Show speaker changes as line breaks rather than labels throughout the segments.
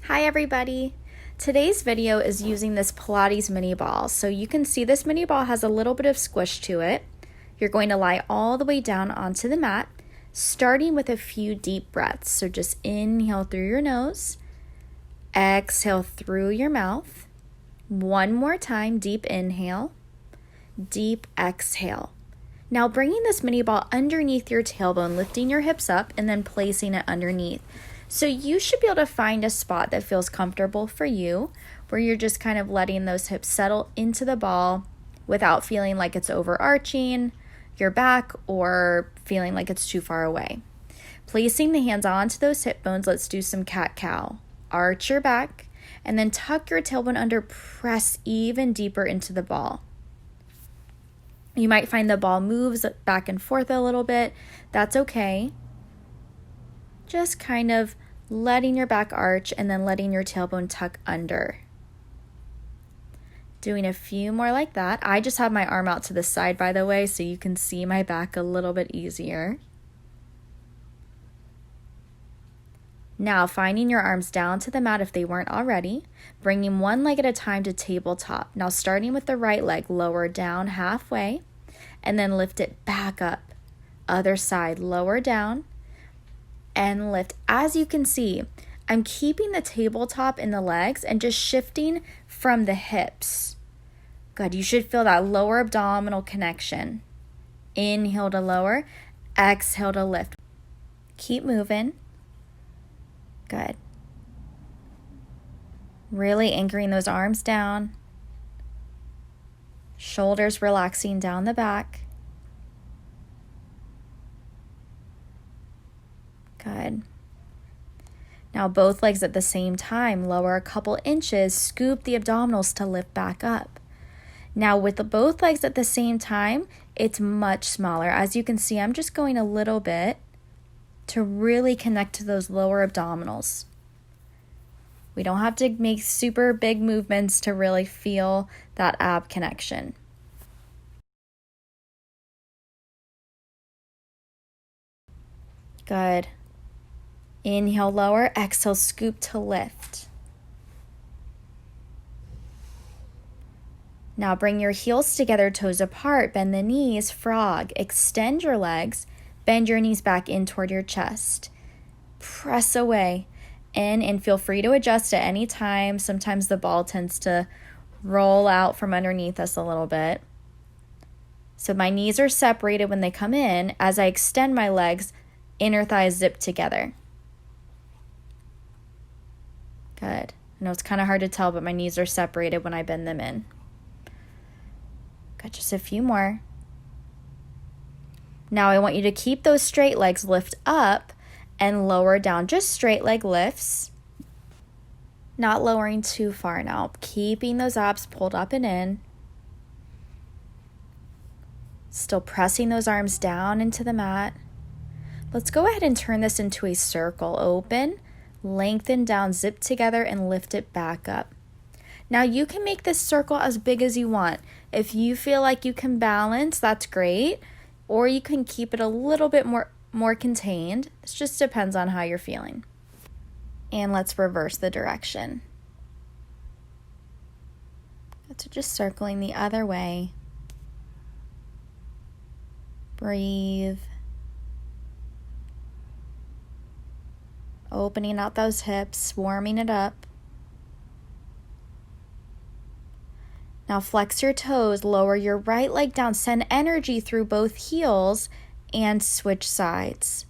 Hi everybody! Today's video is using this Pilates mini ball. So you can see this mini ball has a little bit of squish to it. You're going to lie all the way down onto the mat, starting with a few deep breaths. So just inhale through your nose, exhale through your mouth. One more time, deep inhale, deep exhale. Now bringing this mini ball underneath your tailbone, lifting your hips up and then placing it underneath. So you should be able to find a spot that feels comfortable for you, where you're just kind of letting those hips settle into the ball without feeling like it's overarching your back or feeling like it's too far away. Placing the hands onto those hip bones, let's do some cat-cow. Arch your back and then tuck your tailbone under, press even deeper into the ball. You might find the ball moves back and forth a little bit. That's okay. Just kind of letting your back arch and then letting your tailbone tuck under. Doing a few more like that. I just have my arm out to the side, by the way, so you can see my back a little bit easier. Now, finding your arms down to the mat if they weren't already, bringing one leg at a time to tabletop. Now, starting with the right leg, lower down halfway, and then lift it back up. Other side, lower down, and lift. As you can see, I'm keeping the tabletop in the legs and just shifting from the hips. Good, you should feel that lower abdominal connection. Inhale to lower, exhale to lift. Keep moving. Good. Really anchoring those arms down. Shoulders relaxing down the back. Good. Now both legs at the same time, lower a couple inches, scoop the abdominals to lift back up. Now with both legs at the same time, it's much smaller. As you can see, I'm just going a little bit to really connect to those lower abdominals. We don't have to make super big movements to really feel that ab connection. Good. Inhale, lower, exhale, scoop to lift. Now bring your heels together, toes apart, bend the knees, frog. Extend your legs, bend your knees back in toward your chest. Press away in and feel free to adjust at any time. Sometimes the ball tends to roll out from underneath us a little bit. So my knees are separated when they come in. As I extend my legs, inner thighs zip together. Good. I know it's kind of hard to tell, but my knees are separated when I bend them in. Good, just a few more. Now I want you to keep those straight legs, lift up and lower down. Just straight leg lifts. Not lowering too far now. Keeping those abs pulled up and in. Still pressing those arms down into the mat. Let's go ahead and turn this into a circle. Open, lengthen down, zip together, and lift it back up. Now you can make this circle as big as you want. If you feel like you can balance, that's great. Or you can keep it a little bit more contained. It just depends on how you're feeling. And let's reverse the direction. So just circling the other way. Breathe. Opening out those hips, warming it up. Now flex your toes, lower your right leg down, send energy through both heels and switch sides.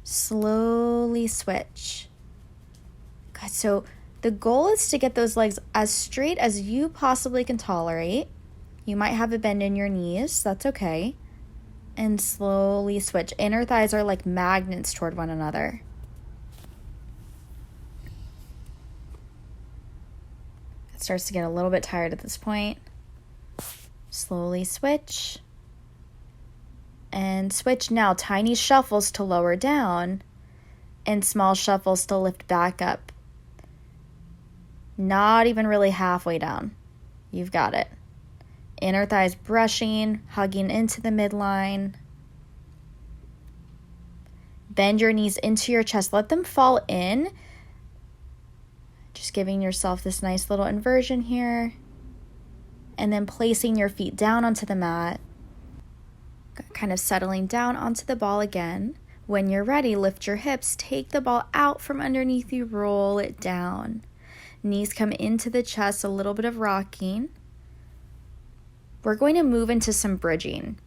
Slowly switch. Good, so the goal is to get those legs as straight as you possibly can tolerate. You might have a bend in your knees, that's okay. And slowly switch. Inner thighs are like magnets toward one another. It starts to get a little bit tired at this point. Slowly switch. And switch now. Tiny shuffles to lower down and small shuffles to lift back up. Not even really halfway down. You've got it. Inner thighs brushing, hugging into the midline. Bend your knees into your chest. Let them fall in Just giving yourself this nice little inversion here. And then placing your feet down onto the mat. Kind of settling down onto the ball again. When you're ready, lift your hips, take the ball out from underneath you, roll it down. Knees come into the chest, a little bit of rocking. We're going to move into some bridging.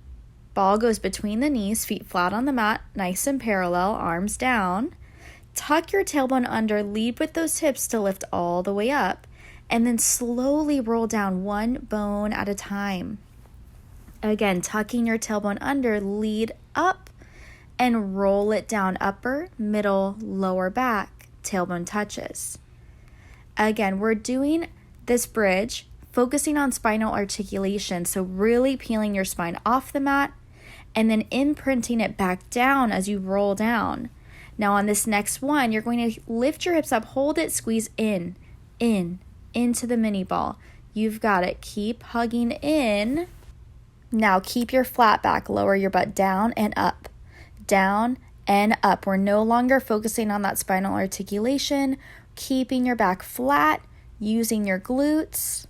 Ball goes between the knees, feet flat on the mat, nice and parallel, arms down. Tuck your tailbone under, lead with those hips to lift all the way up, and then slowly roll down one bone at a time. Again, tucking your tailbone under, lead up, and roll it down, upper, middle, lower back, tailbone touches. Again, we're doing this bridge, focusing on spinal articulation, so really peeling your spine off the mat, and then imprinting it back down as you roll down. Now on this next one, you're going to lift your hips up, hold it, squeeze into the mini ball. You've got it. Keep hugging in. Now keep your flat back, lower your butt down and up, down and up. We're no longer focusing on that spinal articulation, keeping your back flat, using your glutes.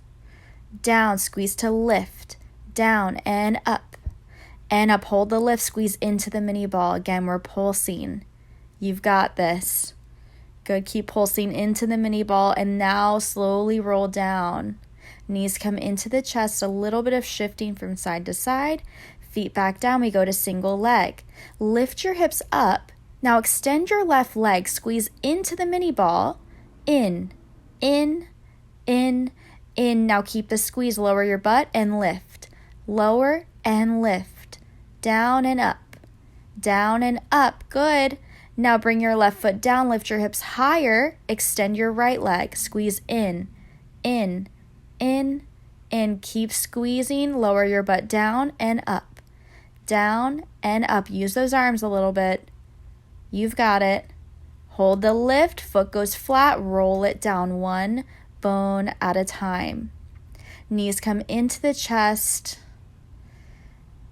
Down, squeeze to lift, down and up. And up, hold the lift, squeeze into the mini ball. Again, we're pulsing. You've got this. Good, keep pulsing into the mini ball and now slowly roll down. Knees come into the chest, a little bit of shifting from side to side. Feet back down, we go to single leg. Lift your hips up. Now extend your left leg, squeeze into the mini ball. In. Now keep the squeeze, lower your butt and lift. Lower and lift. Down and up. Good. Now bring your left foot down, lift your hips higher, extend your right leg, squeeze in. Keep squeezing, lower your butt down and up. Use those arms a little bit. You've got it. Hold the lift, foot goes flat, roll it down one bone at a time. Knees come into the chest.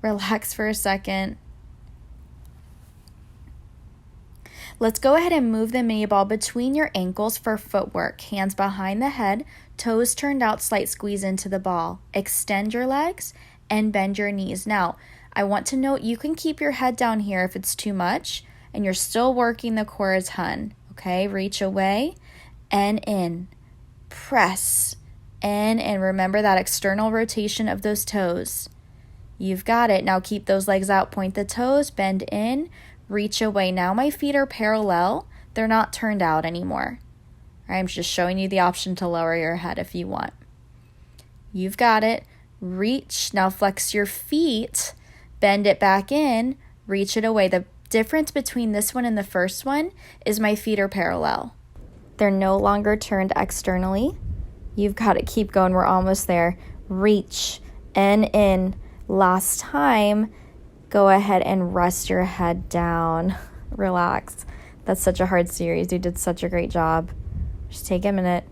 Relax for a second. Let's go ahead and move the mini ball between your ankles for footwork. Hands behind the head, toes turned out, slight squeeze into the ball. Extend your legs and bend your knees. Now, I want to note you can keep your head down here if it's too much and you're still working the core a ton. Okay, reach away and in. Press and remember that external rotation of those toes. You've got it. Now keep those legs out, point the toes, bend in, reach away. Now my feet are parallel. They're not turned out anymore. All right, I'm just showing you the option to lower your head if you want. You've got it. Reach. Now flex your feet, bend it back in, reach it away. The difference between this one and the first one is my feet are parallel. They're no longer turned externally. You've got it. Keep going. We're almost there. Reach and in. Last time, go ahead and rest your head down. Relax. That's such a hard series. You did such a great job. Just take a minute.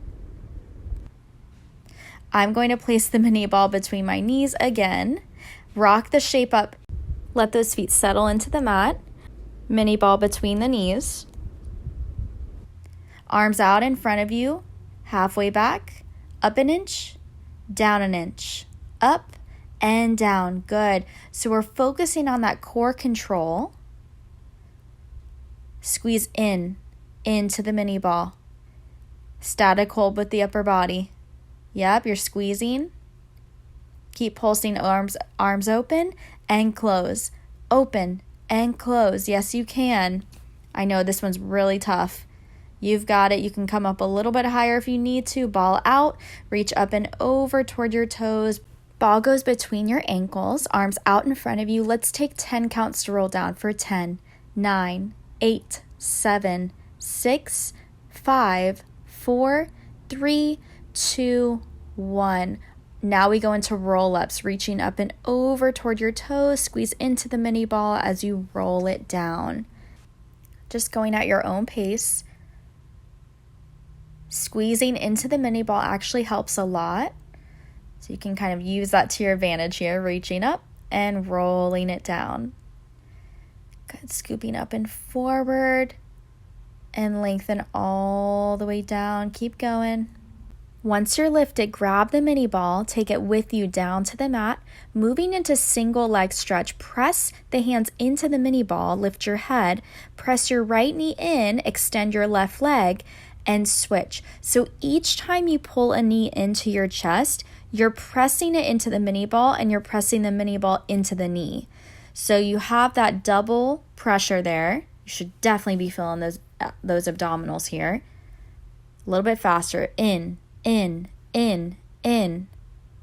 I'm going to place the mini ball between my knees again. Rock the shape up. Let those feet settle into the mat. Mini ball between the knees. Arms out in front of you. Halfway back. Up an inch. Down an inch. Up and down. Good. So we're focusing on that core control. Squeeze into the mini ball. Static hold with the upper body. Yep, you're squeezing. Keep pulsing, arms open and close. Open and close. Yes, you can. I know this one's really tough. You've got it. You can come up a little bit higher if you need to. Ball out. Reach up and over toward your toes. Ball goes between your ankles, arms out in front of you. Let's take 10 counts to roll down for 10, 9, 8, 7, 6, 5, 4, 3, 2, 1. Now we go into roll-ups, reaching up and over toward your toes. Squeeze into the mini ball as you roll it down. Just going at your own pace. Squeezing into the mini ball actually helps a lot. So you can kind of use that to your advantage here, reaching up and rolling it down. Good, scooping up and forward and lengthen all the way down. Keep going. Once you're lifted, grab the mini ball, take it with you down to the mat, moving into single leg stretch. Press the hands into the mini ball, lift your head, press your right knee in, extend your left leg, and switch. So each time you pull a knee into your chest, you're pressing it into the mini ball and you're pressing the mini ball into the knee. So you have that double pressure there. You should definitely be feeling those abdominals here. A little bit faster. In,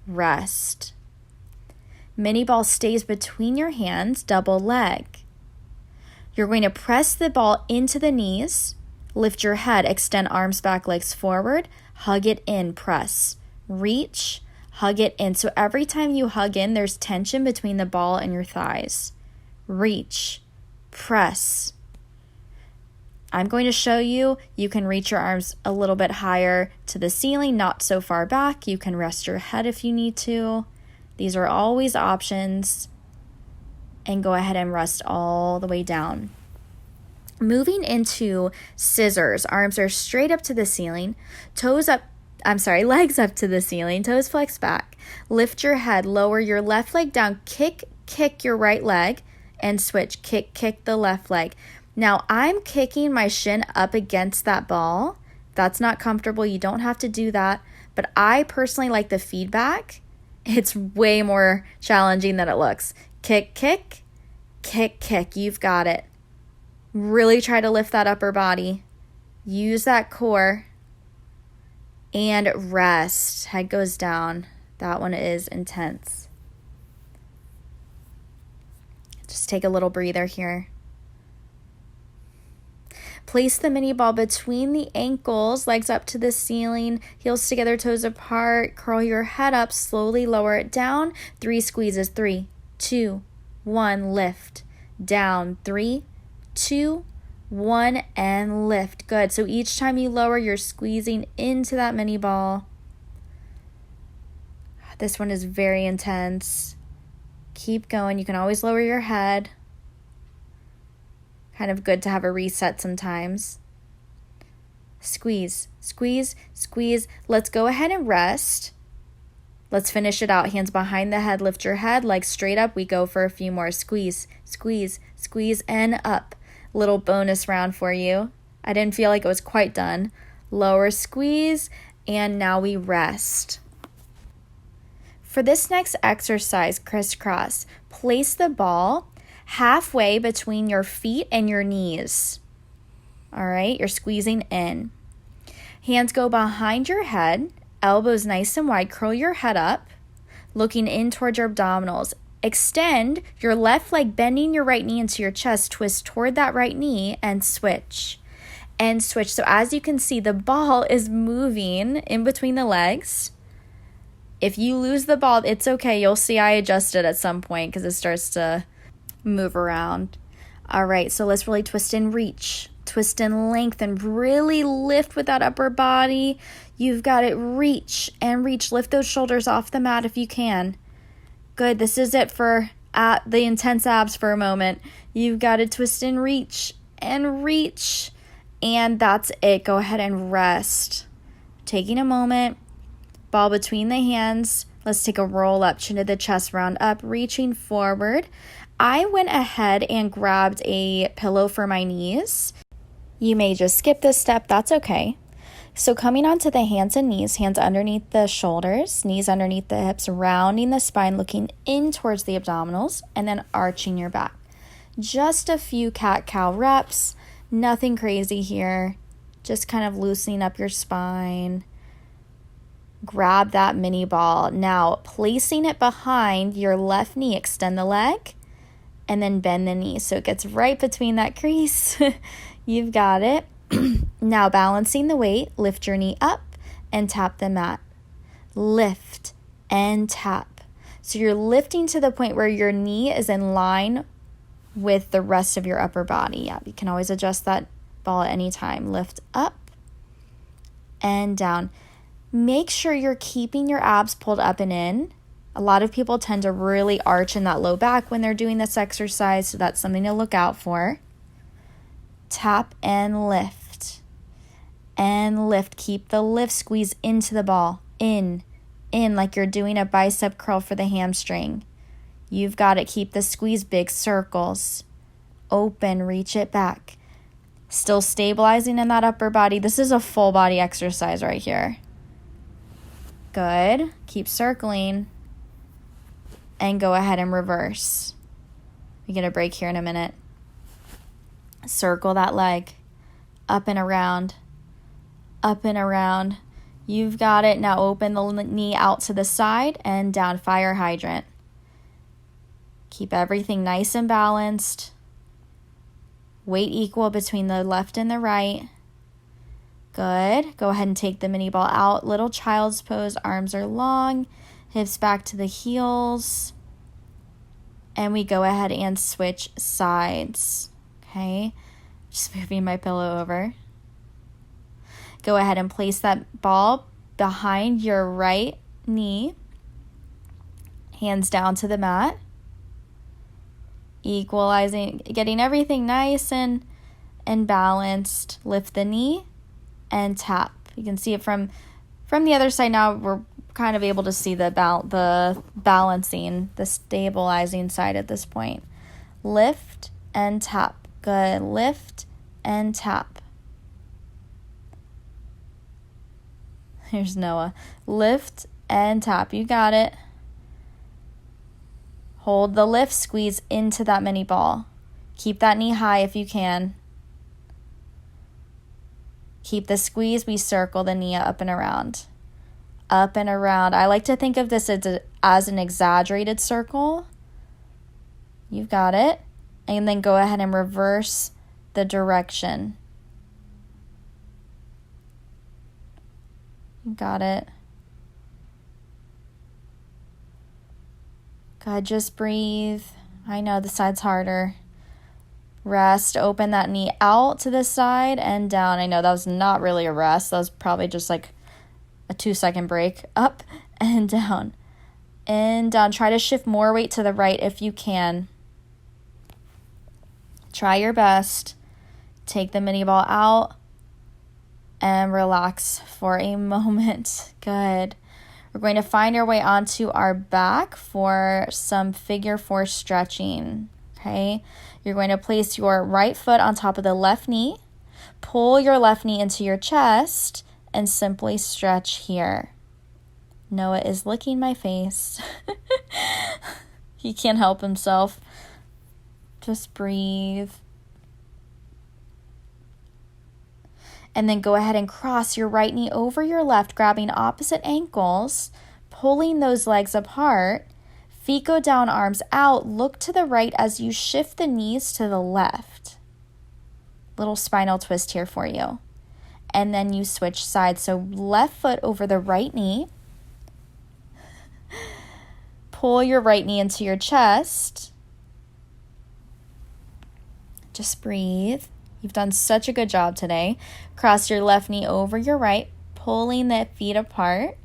rest. Mini ball stays between your hands, double leg. You're going to press the ball into the knees, lift your head, extend arms back, legs forward, hug it in, press, reach, hug it in. So every time you hug in, there's tension between the ball and your thighs. Reach, press. I'm going to show you, you can reach your arms a little bit higher to the ceiling, not so far back. You can rest your head if you need to. These are always options. And go ahead and rest all the way down. Moving into scissors, arms are straight up to the ceiling, legs up to the ceiling, toes flex back. Lift your head, lower your left leg down, kick your right leg, and switch, kick the left leg. Now, I'm kicking my shin up against that ball. If that's not comfortable, you don't have to do that. But I personally like the feedback. It's way more challenging than it looks. Kick. You've got it. Really try to lift that upper body. Use that core. And rest. Head goes down. That one is intense. Just take a little breather here. Place the mini ball between the ankles, legs up to the ceiling, heels together, toes apart. Curl your head up, slowly lower it down. 3 squeezes. 3, 2, 1, lift. Down. 3, 2, 1, and lift. Good. So each time you lower, you're squeezing into that mini ball. This one is very intense. Keep going. You can always lower your head. Kind of good to have a reset sometimes. Squeeze. Let's go ahead and rest. Let's finish it out. Hands behind the head. Lift your head. Legs straight up. We go for a few more. Squeeze, and up. Little bonus round for you. I didn't feel like it was quite done. Lower, squeeze, and now we rest. For this next exercise, crisscross, place the ball halfway between your feet and your knees. All right, you're squeezing in. Hands go behind your head, elbows nice and wide. Curl your head up, looking in towards your abdominals. Extend your left leg, bending your right knee into your chest. Twist toward that right knee and switch. So as you can see, the ball is moving in between the legs. If you lose the ball, it's okay. You'll see I adjust it at some point because it starts to move around. All right, so let's really twist and reach. Twist and lengthen. Really lift with that upper body. You've got it. Reach. Lift those shoulders off the mat if you can. Good. This is it for the intense abs for a moment. You've got to twist and reach. And that's it. Go ahead and rest. Taking a moment. Ball between the hands. Let's take a roll up. Chin to the chest. Round up. Reaching forward. I went ahead and grabbed a pillow for my knees. You may just skip this step. That's okay. So coming onto the hands and knees, hands underneath the shoulders, knees underneath the hips, rounding the spine, looking in towards the abdominals, and then arching your back. Just a few cat-cow reps. Nothing crazy here. Just kind of loosening up your spine. Grab that mini ball. Now, placing it behind your left knee, extend the leg, and then bend the knee so it gets right between that crease. You've got it. Now balancing the weight, lift your knee up and tap the mat. Lift and tap. So you're lifting to the point where your knee is in line with the rest of your upper body. Yeah, you can always adjust that ball at any time. Lift up and down. Make sure you're keeping your abs pulled up and in. A lot of people tend to really arch in that low back when they're doing this exercise, so that's something to look out for. Tap and lift. and lift. Keep the lift, squeeze into the ball. In, like you're doing a bicep curl for the hamstring. You've got it. Keep the squeeze, big circles. Open, reach it back. Still stabilizing in that upper body. This is a full body exercise right here. Good. Keep circling. And go ahead and reverse. We get a break here in a minute. Circle that leg. Up and around. Up and around. You've got it. Now open the knee out to the side and down, fire hydrant. Keep everything nice and balanced. Weight equal between the left and the right. Good. Go ahead and take the mini ball out. Little child's pose. Arms are long. Hips back to the heels. And we go ahead and switch sides. Okay. Just moving my pillow over. Go ahead and place that ball behind your right knee. Hands down to the mat. Equalizing, getting everything nice and balanced. Lift the knee and tap. You can see it from the other side now. We're kind of able to see the balancing, the stabilizing side at this point. Lift and tap. Good. Lift and tap. Here's Noah. Lift and tap. You got it. Hold the lift, squeeze into that mini ball. Keep that knee high if you can. Keep the squeeze. We circle the knee up and around. Up and around. I like to think of this as an exaggerated circle. You've got it. And then go ahead and reverse the direction. You got it. Good, just breathe. I know the side's harder. Rest, open that knee out to the side and down. I know that was not really a rest. That was probably just like a 2-second break. Up and down. And down. Try to shift more weight to the right if you can. Try your best. Take the mini ball out and relax for a moment. Good. We're going to find our way onto our back for some figure 4 stretching, okay? You're going to place your right foot on top of the left knee, pull your left knee into your chest, and simply stretch here. Noah is licking my face. He can't help himself. Just breathe. And then go ahead and cross your right knee over your left, grabbing opposite ankles, pulling those legs apart. Feet go down, arms out. Look to the right as you shift the knees to the left. Little spinal twist here for you. And then you switch sides. So left foot over the right knee. Pull your right knee into your chest. Just breathe. You've done such a good job today. Cross your left knee over your right, pulling the feet apart.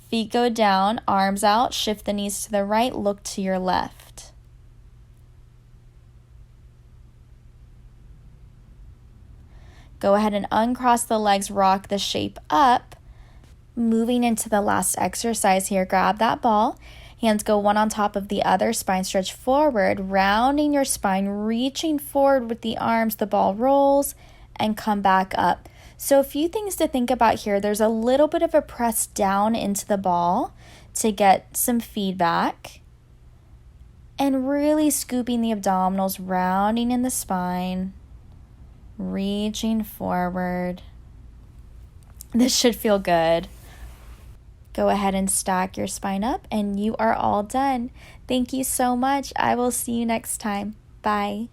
Feet go down, arms out, shift the knees to the right, look to your left. Go ahead and uncross the legs, rock the shape up. Moving into the last exercise here, grab that ball. Hands go one on top of the other, spine stretch forward, rounding your spine, reaching forward with the arms, the ball rolls, and come back up. So a few things to think about here. There's a little bit of a press down into the ball to get some feedback. And really scooping the abdominals, rounding in the spine, reaching forward. This should feel good. Go ahead and stack your spine up and you are all done. Thank you so much. I will see you next time. Bye.